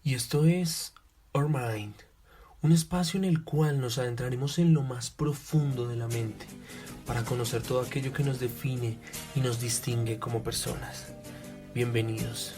Y esto es Our Mind, un espacio en el cual nos adentraremos en lo más profundo de la mente para conocer todo aquello que nos define y nos distingue como personas. Bienvenidos.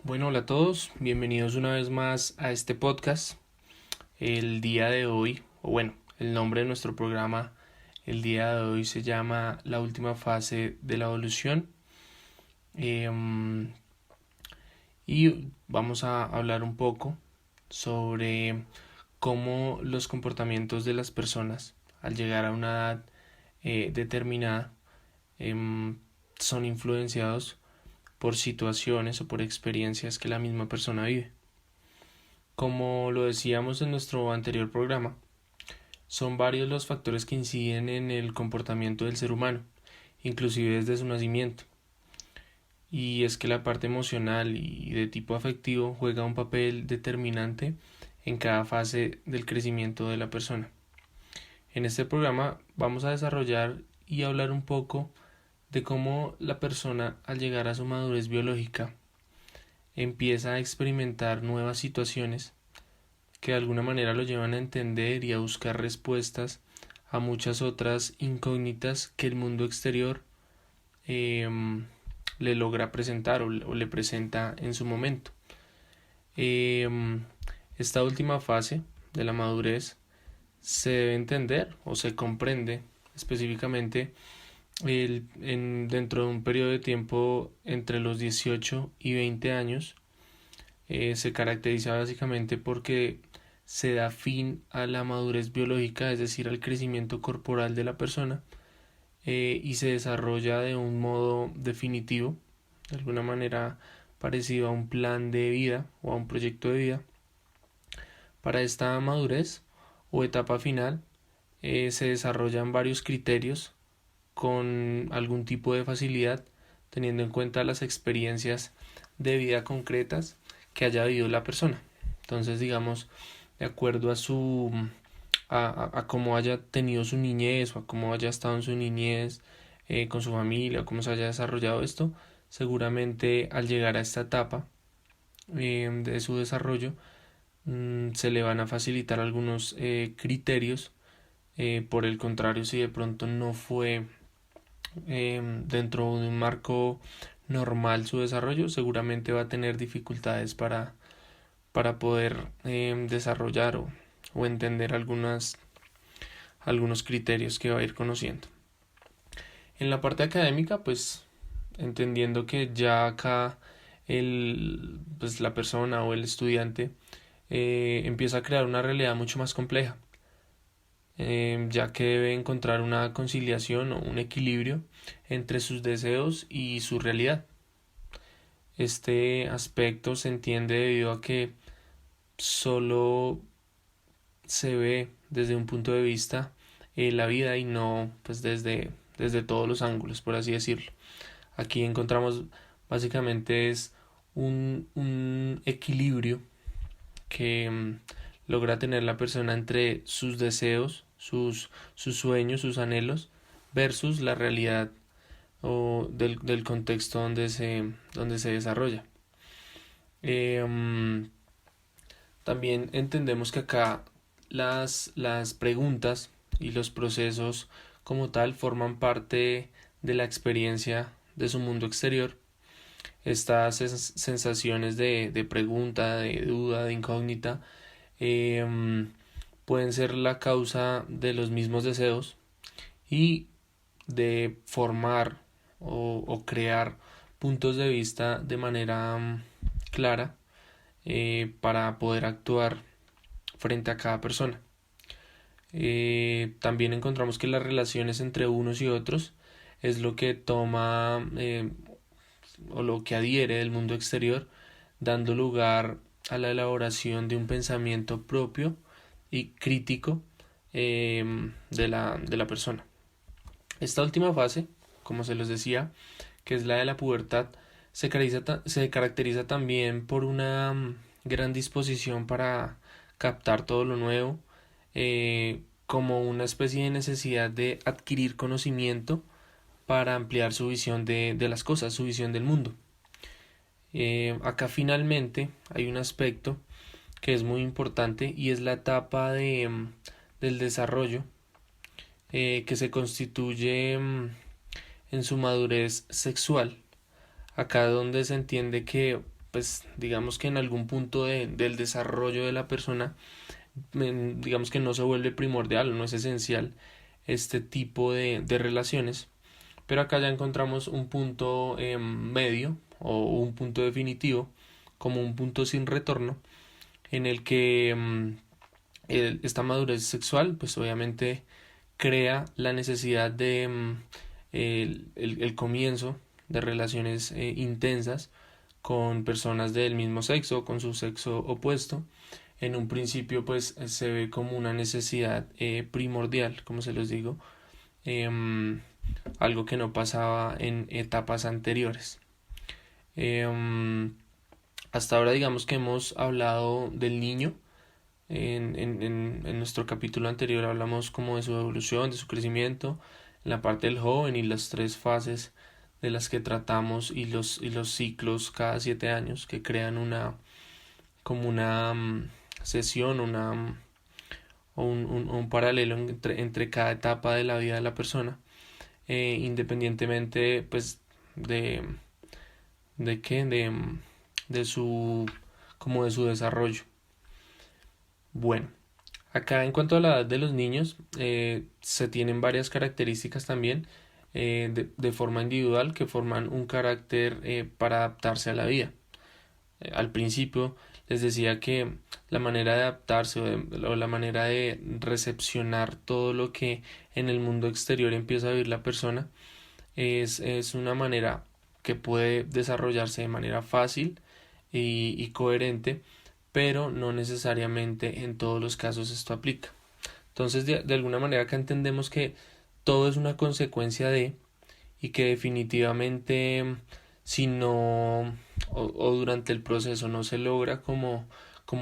Bueno, hola a todos, bienvenidos una vez más a este podcast. El día de hoy, el nombre de nuestro programa el día de hoy se llama La última fase de la evolución. Y vamos a hablar un poco sobre cómo los comportamientos de las personas al llegar a una edad determinada son influenciados por situaciones o por experiencias que la misma persona vive. Como lo decíamos en nuestro anterior programa, son varios los factores que inciden en el comportamiento del ser humano, inclusive desde su nacimiento. Y es que la parte emocional y de tipo afectivo juega un papel determinante en cada fase del crecimiento de la persona. En este programa vamos a desarrollar y hablar un poco de cómo la persona al llegar a su madurez biológica empieza a experimentar nuevas situaciones que de alguna manera lo llevan a entender y a buscar respuestas a muchas otras incógnitas que el mundo exterior le logra presentar o le presenta en su momento. Esta última fase de la madurez se debe entender o se comprende específicamente dentro de un periodo de tiempo entre los 18 y 20 años. Se caracteriza básicamente porque se da fin a la madurez biológica, es decir, al crecimiento corporal de la persona, y se desarrolla de un modo definitivo, de alguna manera parecido a un plan de vida o a un proyecto de vida. Para esta madurez o etapa final se desarrollan varios criterios con algún tipo de facilidad, teniendo en cuenta las experiencias de vida concretas que haya vivido la persona. Entonces, digamos, de acuerdo a cómo haya tenido su niñez o a cómo haya estado en su niñez con su familia o cómo se haya desarrollado esto, seguramente al llegar a esta etapa de su desarrollo se le van a facilitar algunos criterios. Por el contrario, si de pronto no fue dentro de un marco normal su desarrollo, seguramente va a tener dificultades para poder desarrollar o entender algunos criterios que va a ir conociendo. En la parte académica, pues entendiendo que ya acá la persona o el estudiante empieza a crear una realidad mucho más compleja, ya que debe encontrar una conciliación o un equilibrio entre sus deseos y su realidad. Este aspecto se entiende debido a que solo se ve desde un punto de vista la vida y no pues desde todos los ángulos, por así decirlo. Aquí encontramos básicamente es un equilibrio que logra tener la persona entre sus deseos, sus sueños, sus anhelos, versus la realidad o del contexto donde se desarrolla. También entendemos que acá las preguntas y los procesos como tal forman parte de la experiencia de su mundo exterior. Estas sensaciones de pregunta, de duda, de incógnita, pueden ser la causa de los mismos deseos y de formar o crear puntos de vista de manera clara para poder actuar frente a cada persona. También encontramos que las relaciones entre unos y otros es lo que toma o lo que adhiere del mundo exterior, dando lugar a la elaboración de un pensamiento propio y crítico de la persona. Esta última fase, como se les decía, que es la de la pubertad, Se caracteriza también por una gran disposición para captar todo lo nuevo, como una especie de necesidad de adquirir conocimiento para ampliar su visión de las cosas, su visión del mundo. Acá finalmente hay un aspecto que es muy importante y es la etapa del desarrollo, que se constituye en su madurez sexual. Acá donde se entiende que, pues, digamos que en algún punto del desarrollo de la persona, digamos que no se vuelve primordial, no es esencial este tipo de relaciones, pero acá ya encontramos un punto medio o un punto definitivo, como un punto sin retorno, en el que esta madurez sexual, pues obviamente crea la necesidad de el comienzo de relaciones intensas con personas del mismo sexo, con su sexo opuesto. En un principio pues se ve como una necesidad primordial, como se los digo, eh, algo que no pasaba en etapas anteriores. Eh, Hasta ahora digamos que hemos hablado del niño. En nuestro capítulo anterior hablamos como de su evolución, de su crecimiento, en la parte del joven y las tres fases de las que tratamos y los ciclos cada 7 años que crean una como una sesión, un paralelo entre cada etapa de la vida de la persona, independientemente pues de de qué de su como de su desarrollo. Bueno, acá en cuanto a la edad de los niños, se tienen varias características también, de forma individual, que forman un carácter para adaptarse a la vida. Al principio les decía que la manera de adaptarse o la manera de recepcionar todo lo que en el mundo exterior empieza a vivir la persona es una manera que puede desarrollarse de manera fácil y coherente, pero no necesariamente en todos los casos esto aplica. Entonces, de alguna manera acá entendemos que todo es una consecuencia de, y que definitivamente si no o durante el proceso no se logra como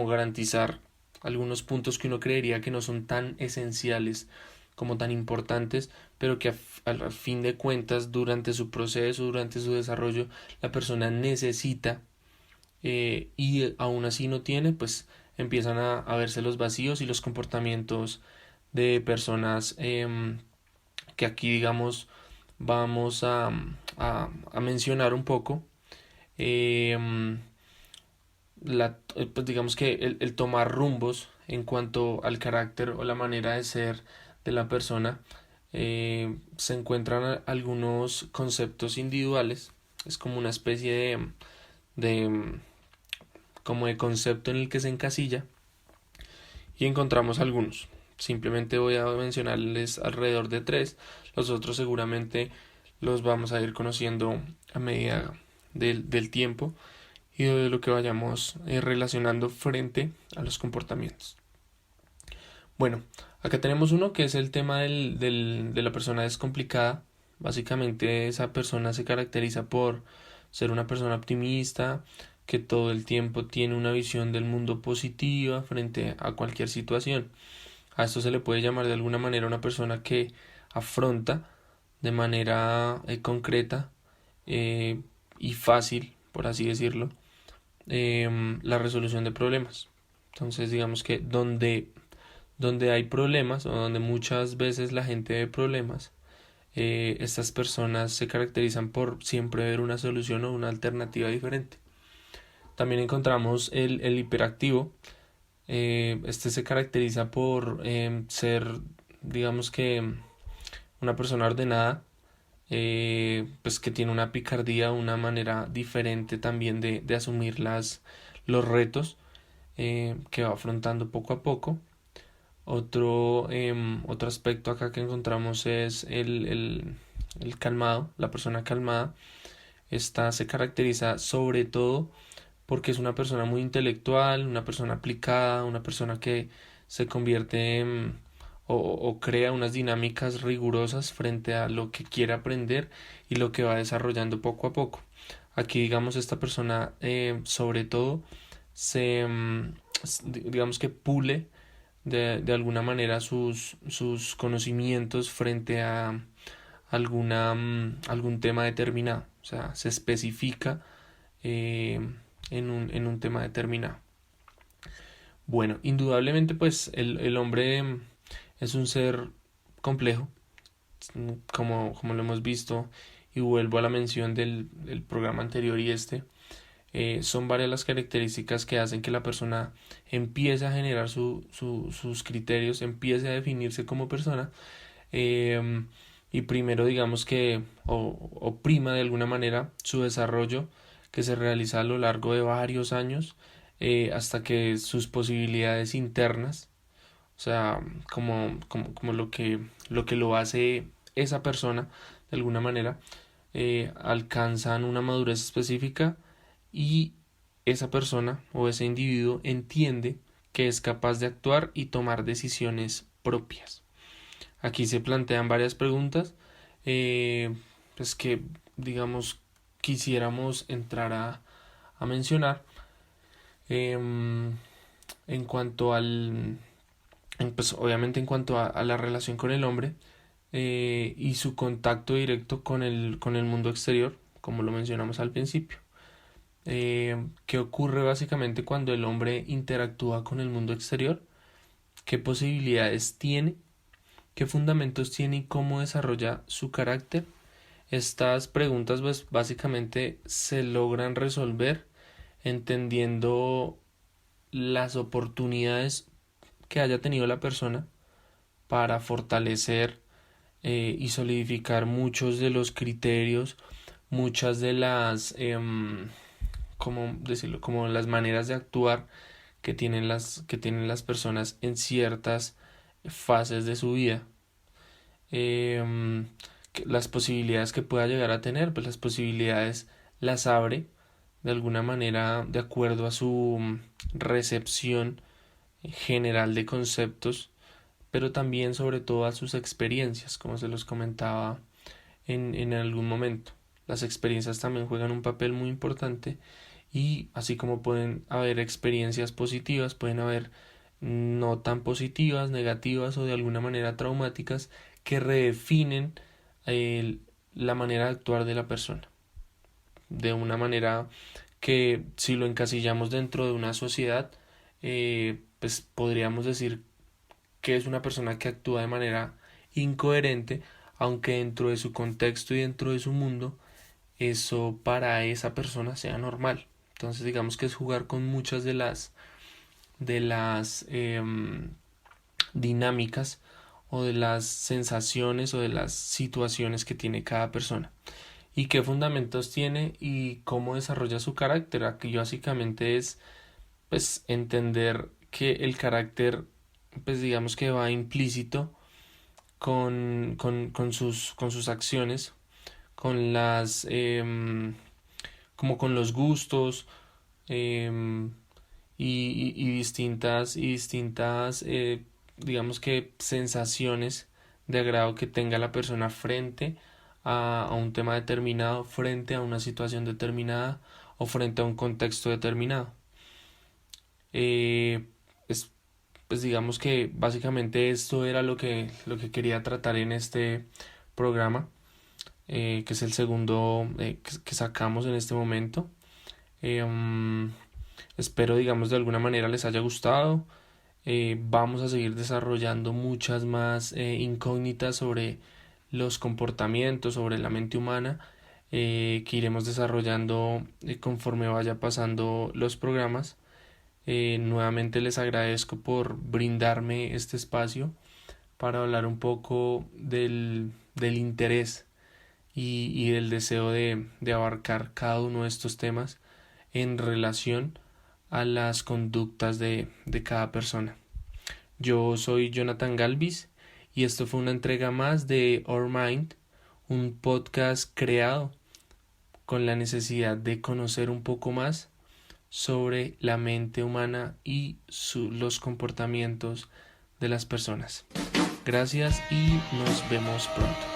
garantizar algunos puntos que uno creería que no son tan esenciales como tan importantes, pero que al fin de cuentas durante su proceso, durante su desarrollo, la persona necesita, y aún así no tiene, pues empiezan a verse los vacíos y los comportamientos de personas, que aquí digamos vamos a mencionar un poco. em, pues digamos que el tomar rumbos en cuanto al carácter o la manera de ser de la persona, se encuentran algunos conceptos individuales. Es como una especie de como de concepto en el que se encasilla y encontramos algunos. Simplemente voy a mencionarles alrededor de tres. Los otros seguramente los vamos a ir conociendo a medida del tiempo y de lo que vayamos relacionando frente a los comportamientos. Bueno, acá tenemos uno que es el tema de la persona descomplicada. Básicamente esa persona se caracteriza por ser una persona optimista, que todo el tiempo tiene una visión del mundo positiva frente a cualquier situación. A esto se le puede llamar de alguna manera una persona que afronta de manera concreta, y fácil, por así decirlo, la resolución de problemas. Entonces digamos que donde hay problemas o donde muchas veces la gente ve problemas, estas personas se caracterizan por siempre ver una solución o una alternativa diferente. También encontramos el hiperactivo. Este se caracteriza por ser, digamos que, una persona ordenada, pues que tiene una picardía, una manera diferente también de asumir los retos, que va afrontando poco a poco. Otro aspecto acá que encontramos es el calmado, la persona calmada. Esta se caracteriza sobre todo porque es una persona muy intelectual, una persona aplicada, una persona que se convierte o crea unas dinámicas rigurosas frente a lo que quiere aprender y lo que va desarrollando poco a poco. Aquí, digamos, esta persona sobre todo digamos que pule de alguna manera sus conocimientos frente a algún tema determinado. O sea, se especifica eh, en un tema determinado. Bueno, indudablemente pues el hombre es un ser complejo, como lo hemos visto, y vuelvo a la mención del programa anterior y son varias las características que hacen que la persona empiece a generar sus criterios, empiece a definirse como persona, eh, y primero digamos que oprima de alguna manera su desarrollo que se realiza a lo largo de varios años, hasta que sus posibilidades internas, o sea, como lo que lo hace esa persona de alguna manera, alcanzan una madurez específica y esa persona o ese individuo entiende que es capaz de actuar y tomar decisiones propias. Aquí se plantean varias preguntas, pues que digamos quisiéramos entrar a mencionar, en cuanto pues obviamente en cuanto a la relación con el hombre, y su contacto directo con el mundo exterior, como lo mencionamos al principio. ¿Qué ocurre básicamente cuando el hombre interactúa con el mundo exterior? ¿Qué posibilidades tiene? ¿Qué fundamentos tiene y cómo desarrolla su carácter? Estas preguntas pues básicamente se logran resolver entendiendo las oportunidades que haya tenido la persona para fortalecer y solidificar muchos de los criterios, muchas de las, ¿cómo decirlo? Como las maneras de actuar que tienen las personas en ciertas fases de su vida. Em, las posibilidades que pueda llegar a tener, pues las posibilidades las abre de alguna manera de acuerdo a su recepción general de conceptos, pero también sobre todo a sus experiencias, como se los comentaba en algún momento. Las experiencias también juegan un papel muy importante, y así como pueden haber experiencias positivas, pueden haber no tan positivas, negativas o de alguna manera traumáticas que redefinen el- la manera de actuar de la persona. De una manera que si lo encasillamos dentro de una sociedad, pues podríamos decir que es una persona que actúa de manera incoherente, aunque dentro de su contexto y dentro de su mundo eso para esa persona sea normal. Entonces digamos que es jugar con muchas de las dinámicas o de las sensaciones o de las situaciones que tiene cada persona y qué fundamentos tiene y cómo desarrolla su carácter. Aquí básicamente es pues entender que el carácter pues digamos que va implícito con sus acciones, con las como con los gustos, em, y distintas digamos que sensaciones de agrado que tenga la persona frente a un tema determinado, frente a una situación determinada o frente a un contexto determinado. Eh, es, pues digamos que básicamente esto era lo que quería tratar en este programa, que es el segundo que sacamos en este momento. Um, Espero, digamos, de alguna manera les haya gustado. Vamos a seguir desarrollando muchas más incógnitas sobre los comportamientos, sobre la mente humana, que iremos desarrollando conforme vaya pasando los programas. Nuevamente les agradezco por brindarme este espacio para hablar un poco del interés y del deseo de abarcar cada uno de estos temas en relación a las conductas de cada persona. Yo soy Jonathan Galvis y esto fue una entrega más de Our Mind, un podcast creado con la necesidad de conocer un poco más sobre la mente humana y los comportamientos de las personas. Gracias y nos vemos pronto.